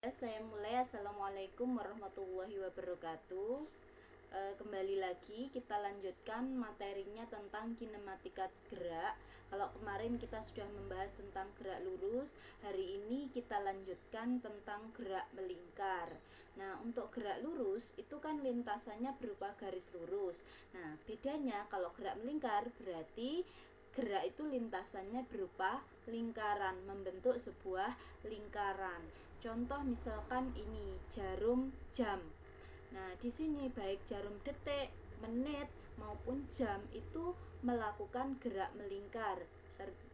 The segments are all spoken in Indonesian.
Saya mulai. Assalamualaikum warahmatullahi wabarakatuh. Kembali lagi kita lanjutkan materinya tentang kinematika gerak. Kalau kemarin kita sudah membahas tentang gerak lurus, hari ini kita lanjutkan tentang gerak melingkar. Nah, untuk gerak lurus itu kan lintasannya berupa garis lurus. Nah, bedanya kalau gerak melingkar berarti gerak itu lintasannya berupa lingkaran, membentuk sebuah lingkaran. Contoh misalkan ini jarum jam. Nah, di sini baik jarum detik, menit maupun jam itu melakukan gerak melingkar.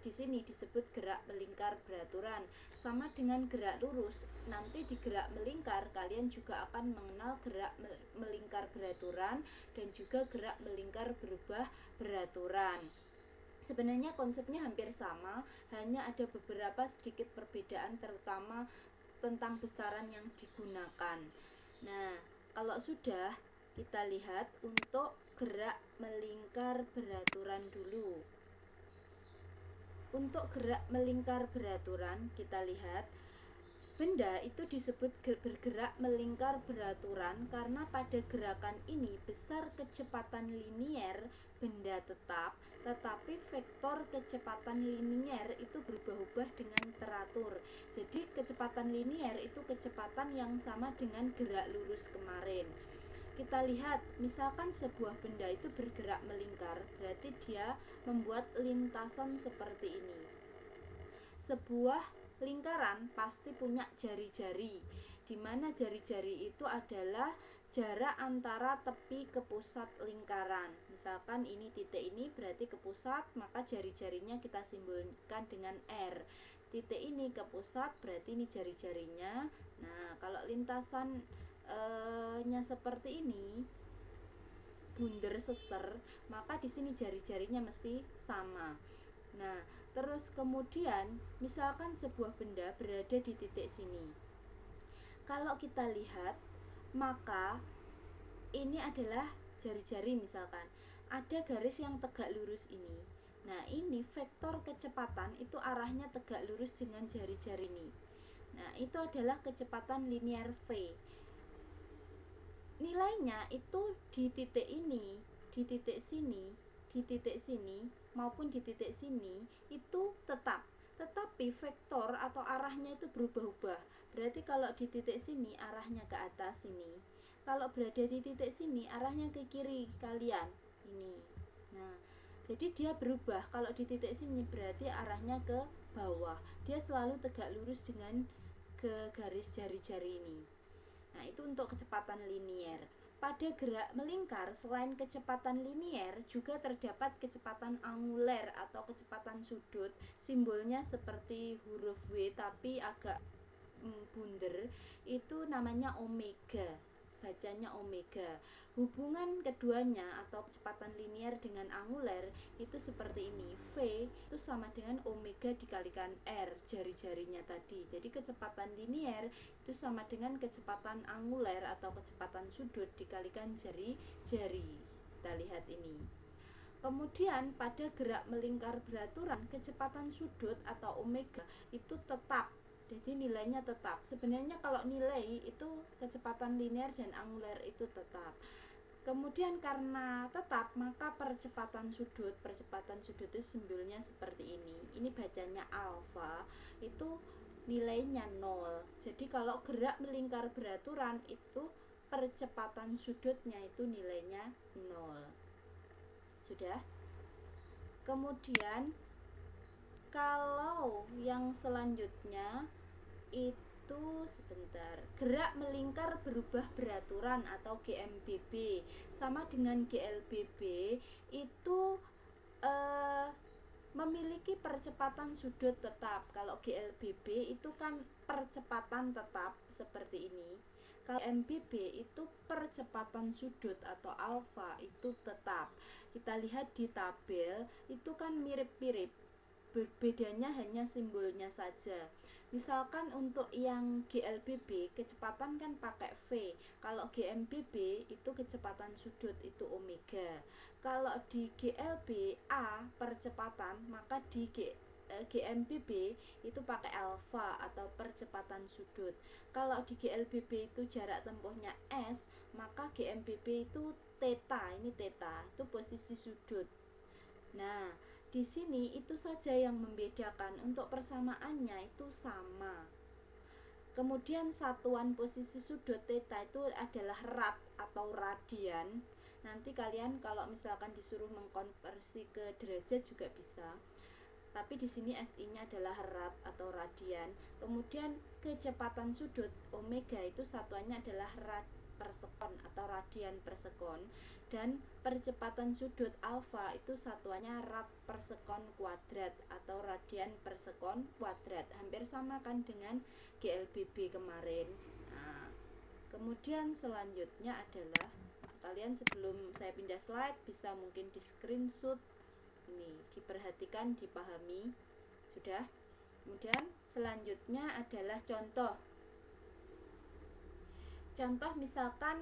Di sini disebut gerak melingkar beraturan. Sama dengan gerak lurus, nanti di gerak melingkar kalian juga akan mengenal gerak melingkar beraturan dan juga gerak melingkar berubah beraturan. Sebenarnya konsepnya hampir sama, hanya ada beberapa sedikit perbedaan terutama tentang besaran yang digunakan. Nah, kalau sudah, kita lihat untuk gerak melingkar beraturan dulu. Untuk gerak melingkar beraturan, kita lihat benda itu disebut bergerak melingkar beraturan karena pada gerakan ini besar kecepatan linier benda tetap, tetapi vektor kecepatan linier itu berubah-ubah dengan teratur. Jadi kecepatan linier itu kecepatan yang sama dengan gerak lurus kemarin. Kita lihat, misalkan sebuah benda itu bergerak melingkar, berarti dia membuat lintasan seperti ini. Sebuah lingkaran pasti punya jari-jari, di mana jari-jari itu adalah jarak antara tepi ke pusat lingkaran. Misalkan ini titik ini berarti ke pusat, maka jari-jarinya kita simbolkan dengan R. Titik ini ke pusat berarti ini jari-jarinya. Nah, kalau lintasan nya seperti ini, bunder seser, maka di sini jari-jarinya mesti sama. Nah, terus kemudian misalkan sebuah benda berada di titik sini. Kalau kita lihat, maka ini adalah jari-jari misalkan. Ada garis yang tegak lurus ini. Nah, ini vektor kecepatan itu arahnya tegak lurus dengan jari-jari ini. Nah, itu adalah kecepatan linear V. Nilainya itu di titik ini, di titik sini, di titik sini maupun di titik sini itu tetap. Tetapi vektor atau arahnya itu berubah-ubah. Berarti kalau di titik sini arahnya ke atas sini. Kalau berada di titik sini arahnya ke kiri kalian ini. Nah, jadi dia berubah. Kalau di titik sini berarti arahnya ke bawah. Dia selalu tegak lurus dengan ke garis jari-jari ini. Nah, itu untuk kecepatan linier. Pada gerak melingkar, selain kecepatan linier, juga terdapat kecepatan anguler atau kecepatan sudut. Simbolnya seperti huruf W tapi agak bunder, itu namanya omega. Bacanya omega. Hubungan keduanya atau kecepatan linier dengan anguler itu seperti ini. V itu sama dengan omega dikalikan R, jari-jarinya tadi. Jadi kecepatan linier itu sama dengan kecepatan anguler atau kecepatan sudut dikalikan jari-jari. Kita lihat ini. Kemudian pada gerak melingkar beraturan, kecepatan sudut atau omega itu tetap. Jadi nilainya tetap. Sebenarnya kalau nilai itu kecepatan linear dan anguler itu tetap. Kemudian karena tetap, maka percepatan sudut itu simbolnya seperti ini. Ini bacanya alfa, itu nilainya 0. Jadi kalau gerak melingkar beraturan itu percepatan sudutnya itu nilainya 0. Sudah? Kemudian kalau yang selanjutnya itu sebentar, gerak melingkar berubah beraturan atau GMBB sama dengan GLBB itu memiliki percepatan sudut tetap. Kalau GLBB itu kan percepatan tetap seperti ini. Kalau MBB itu percepatan sudut atau alfa itu tetap. Kita lihat di tabel itu kan mirip-mirip, bedanya hanya simbolnya saja. Misalkan untuk yang GLBB kecepatan kan pakai V. Kalau GMBB itu kecepatan sudut itu omega. Kalau di GLB A percepatan, maka di GMBB itu pakai alfa atau percepatan sudut. Kalau di GLBB itu jarak tempuhnya S, maka GMBB itu theta, ini theta, itu posisi sudut. Nah, di sini itu saja yang membedakan, untuk persamaannya itu sama. Kemudian satuan posisi sudut theta itu adalah rad atau radian. Nanti kalian kalau misalkan disuruh mengkonversi ke derajat juga bisa. Tapi di sini SI-nya adalah rad atau radian. Kemudian kecepatan sudut omega itu satuannya adalah rad per sekon atau radian per sekon, dan percepatan sudut alfa itu satuannya rad per sekon kuadrat atau radian per sekon kuadrat. Hampir sama kan dengan GLBB kemarin. Nah, kemudian selanjutnya adalah kalian sebelum saya pindah slide bisa mungkin di screenshot ini, diperhatikan, dipahami. Sudah. Kemudian selanjutnya adalah contoh misalkan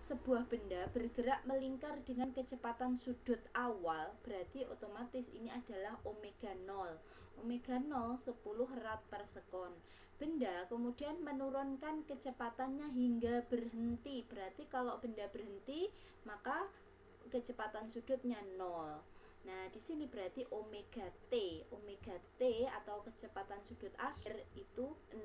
sebuah benda bergerak melingkar dengan kecepatan sudut awal, berarti otomatis ini adalah omega 0. Omega 0 10 rad per sekon. Benda kemudian menurunkan kecepatannya hingga berhenti. Berarti kalau benda berhenti, maka kecepatan sudutnya 0. Nah, di sini berarti omega T atau kecepatan sudut akhir itu 0.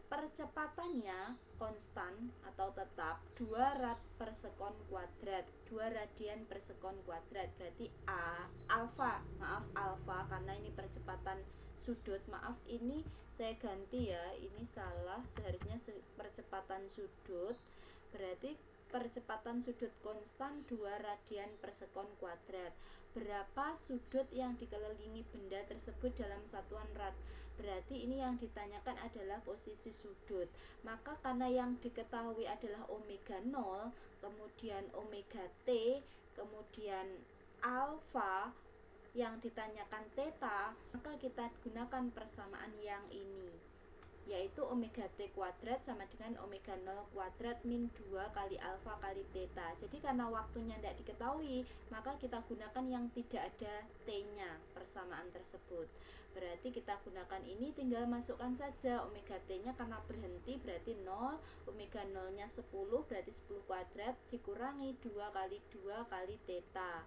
Percepatannya konstan atau tetap 2 rad per sekon kuadrat, 2 radian per sekon kuadrat. Berarti alfa karena ini percepatan sudut. Maaf, ini saya ganti ya, ini salah, seharusnya percepatan sudut. Berarti percepatan sudut konstan 2 radian per sekon kuadrat. Berapa sudut yang dikelilingi benda tersebut dalam satuan rad? Berarti ini yang ditanyakan adalah posisi sudut. Maka karena yang diketahui adalah omega 0, kemudian omega T, kemudian alfa, yang ditanyakan theta, maka kita gunakan persamaan yang ini, yaitu omega T kuadrat sama dengan omega 0 kuadrat min 2 kali alfa kali theta. Jadi karena waktunya tidak diketahui, maka kita gunakan yang tidak ada T-nya persamaan tersebut. Berarti kita gunakan ini, tinggal masukkan saja omega T-nya karena berhenti berarti 0, omega 0-nya 10 berarti 10 kuadrat dikurangi 2 kali 2 kali theta.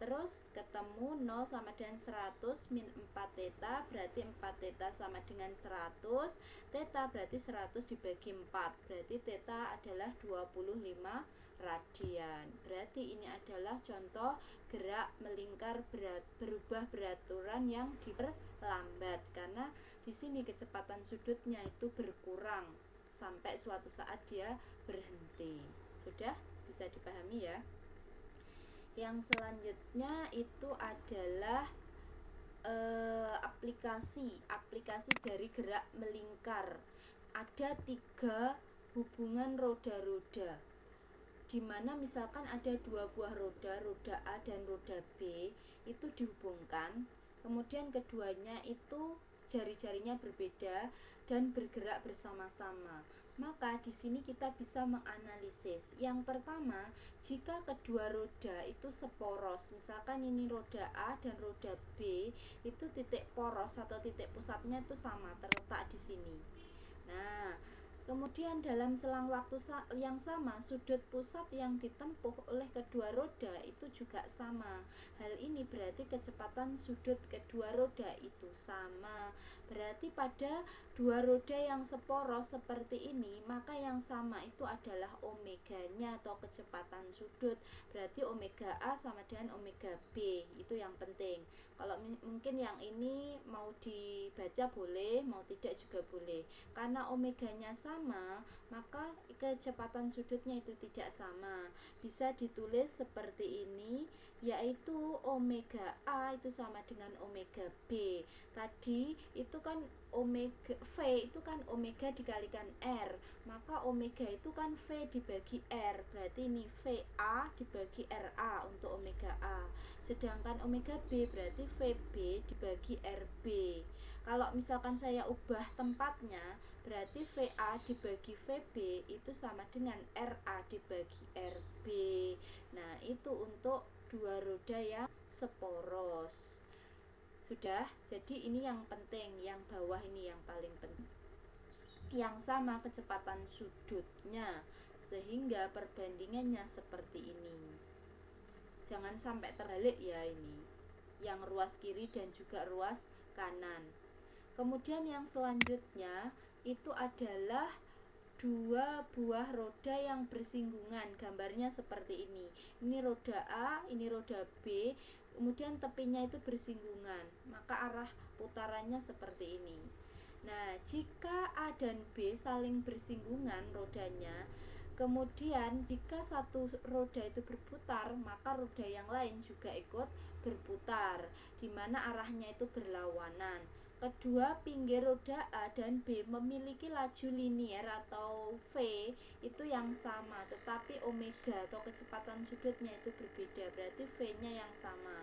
Terus ketemu 0 sama dengan 100 min 4 theta, berarti 4 theta sama dengan 100. Theta berarti 100 dibagi 4, berarti theta adalah 25 radian. Berarti ini adalah contoh gerak melingkar berubah beraturan yang diperlambat, karena di sini kecepatan sudutnya itu berkurang sampai suatu saat dia berhenti. Sudah bisa dipahami ya? Yang selanjutnya itu adalah aplikasi dari gerak melingkar. Ada 3 hubungan roda-roda, dimana misalkan ada 2 buah roda A dan roda B itu dihubungkan, kemudian keduanya itu jari-jarinya berbeda dan bergerak bersama-sama. Maka di sini kita bisa menganalisis. Yang pertama, jika kedua roda itu seporos, misalkan ini roda A dan roda B, itu titik poros atau titik pusatnya itu sama, terletak di sini. Nah, kemudian dalam selang waktu yang sama, sudut pusat yang ditempuh oleh kedua roda itu juga sama. Hal ini berarti kecepatan sudut kedua roda itu sama. Berarti pada 2 roda yang seporos seperti ini, maka yang sama itu adalah omeganya atau kecepatan sudut. Berarti omega A sama dengan omega B, itu yang penting. Kalau mungkin yang ini mau dibaca boleh, mau tidak juga boleh. Karena omeganya sama, maka kecepatan sudutnya itu tidak sama. Bisa ditulis seperti ini, yaitu omega A itu sama dengan omega B. Tadi itu kan omega V itu kan omega dikalikan R, maka omega itu kan V dibagi R, berarti ini VA dibagi RA untuk omega A. Sedangkan omega B berarti VB dibagi RB. Kalau misalkan saya ubah tempatnya, berarti VA dibagi VB itu sama dengan RA dibagi RB. Nah, itu untuk 2 roda yang seporos. Sudah, jadi ini yang penting, yang bawah ini yang paling penting, yang sama kecepatan sudutnya, sehingga perbandingannya seperti ini. Jangan sampai terbalik ya, ini yang ruas kiri dan juga ruas kanan. Kemudian yang selanjutnya itu adalah dua buah roda yang bersinggungan, gambarnya seperti ini. Ini roda A, ini roda B, kemudian tepinya itu bersinggungan, maka arah putarannya seperti ini. Nah, jika A dan B saling bersinggungan rodanya, kemudian jika satu roda itu berputar, maka roda yang lain juga ikut berputar, di mana arahnya itu berlawanan. Kedua pinggir roda A dan B memiliki laju linier atau V itu yang sama, tetapi omega atau kecepatan sudutnya itu berbeda, berarti V-nya yang sama.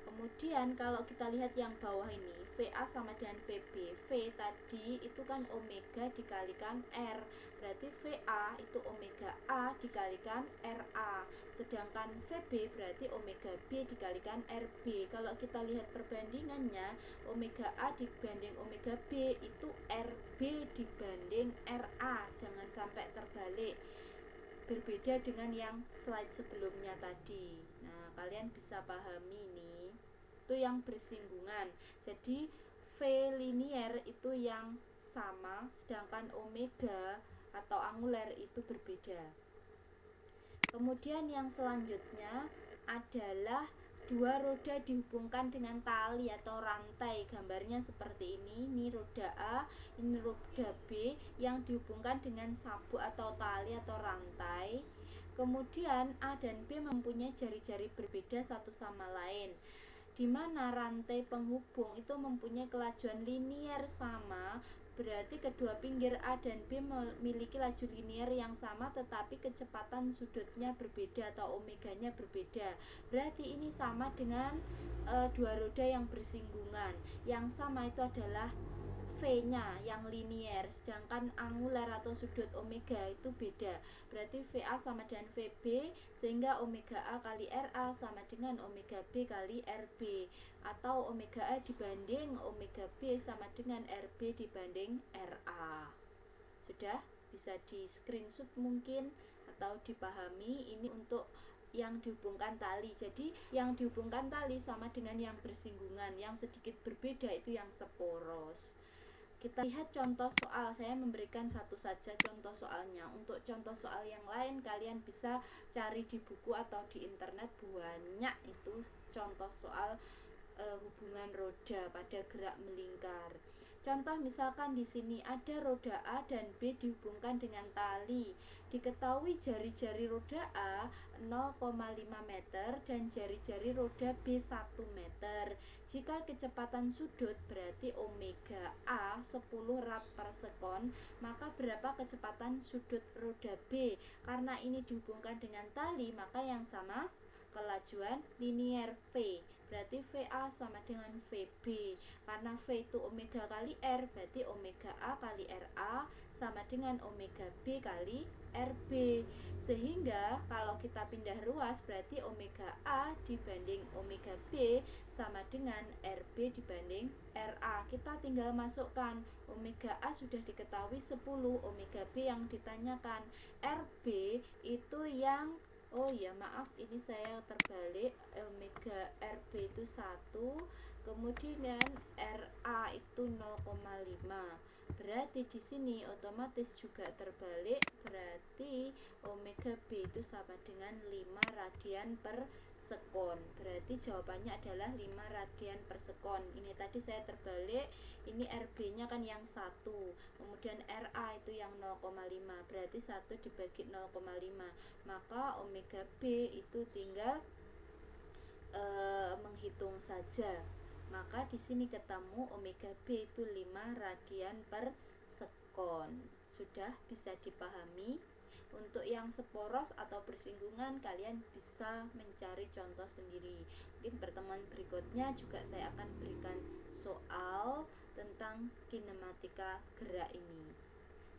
Kemudian kalau kita lihat yang bawah ini, VA sama dengan VB. V tadi itu kan omega dikalikan R, berarti VA itu omega A dikalikan RA. Sedangkan VB berarti omega B dikalikan RB. Kalau kita lihat perbandingannya, omega A dibanding omega B itu RB dibanding RA. Jangan sampai terbalik, berbeda dengan yang slide sebelumnya tadi. Nah, kalian bisa pahami nih, itu yang bersinggungan. Jadi V linier itu yang sama, sedangkan omega atau anguler itu berbeda. Kemudian yang selanjutnya adalah dua roda dihubungkan dengan tali atau rantai, gambarnya seperti ini roda A, ini roda B yang dihubungkan dengan sabuk atau tali atau rantai. Kemudian A dan B mempunyai jari-jari berbeda satu sama lain, di mana rantai penghubung itu mempunyai kelajuan linier sama, berarti kedua pinggir A dan B memiliki laju linier yang sama tetapi kecepatan sudutnya berbeda atau omeganya berbeda. Berarti ini sama dengan dua roda yang bersinggungan. Yang sama itu adalah V-nya yang linier, sedangkan angular atau sudut omega itu beda. Berarti VA sama dengan VB, sehingga omega A kali RA sama dengan omega B kali RB, atau omega A dibanding omega B sama dengan RB dibanding RA. Sudah bisa di screenshot mungkin atau dipahami. Ini untuk yang dihubungkan tali. Jadi yang dihubungkan tali sama dengan yang bersinggungan, yang sedikit berbeda itu yang seporos. Kita lihat contoh soal, saya memberikan satu saja contoh soalnya. Untuk contoh soal yang lain kalian bisa cari di buku atau di internet, banyak itu contoh soal hubungan roda pada gerak melingkar. Contoh misalkan di sini ada roda A dan B dihubungkan dengan tali. Diketahui jari-jari roda A 0,5 meter dan jari-jari roda B 1 meter. Jika kecepatan sudut berarti omega A 10 rad per sekon, maka berapa kecepatan sudut roda B? Karena ini dihubungkan dengan tali, maka yang sama kelajuan linier V, berarti VA sama dengan VB. Karena V itu omega kali R, berarti omega A kali RA sama dengan omega B kali RB. Sehingga kalau kita pindah ruas berarti omega A dibanding omega B sama dengan RB dibanding RA. Kita tinggal masukkan, omega A sudah diketahui 10, omega B yang ditanyakan, RB itu yang ini saya terbalik, omega RB itu 1, kemudian RA itu 0,5. Berarti di sini otomatis juga terbalik, berarti omega B itu sama dengan 5 radian per sekon. Berarti jawabannya adalah 5 radian per sekon. Ini tadi saya terbalik, ini RB nya kan yang 1, kemudian RA itu yang 0,5, berarti 1 dibagi 0,5, maka omega B itu tinggal menghitung saja. Maka di sini ketemu omega B itu 5 radian per sekon. Sudah bisa dipahami. Untuk yang seporos atau bersinggungan kalian bisa mencari contoh sendiri. Mungkin pertemuan berikutnya juga saya akan berikan soal tentang kinematika gerak ini.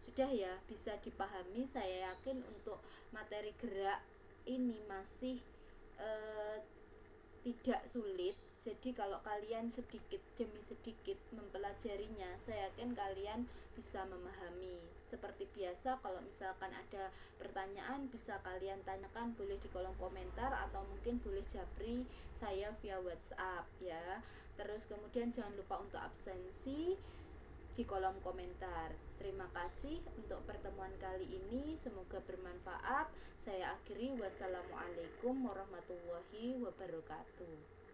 Sudah ya, bisa dipahami. Saya yakin untuk materi gerak ini masih tidak sulit. Jadi kalau kalian sedikit demi sedikit mempelajarinya, saya yakin kalian bisa memahami. Seperti biasa, kalau misalkan ada pertanyaan bisa kalian tanyakan, boleh di kolom komentar atau mungkin boleh japri saya via WhatsApp ya. Terus kemudian jangan lupa untuk absensi di kolom komentar. Terima kasih untuk pertemuan kali ini, semoga bermanfaat. Saya akhiri, wassalamualaikum warahmatullahi wabarakatuh.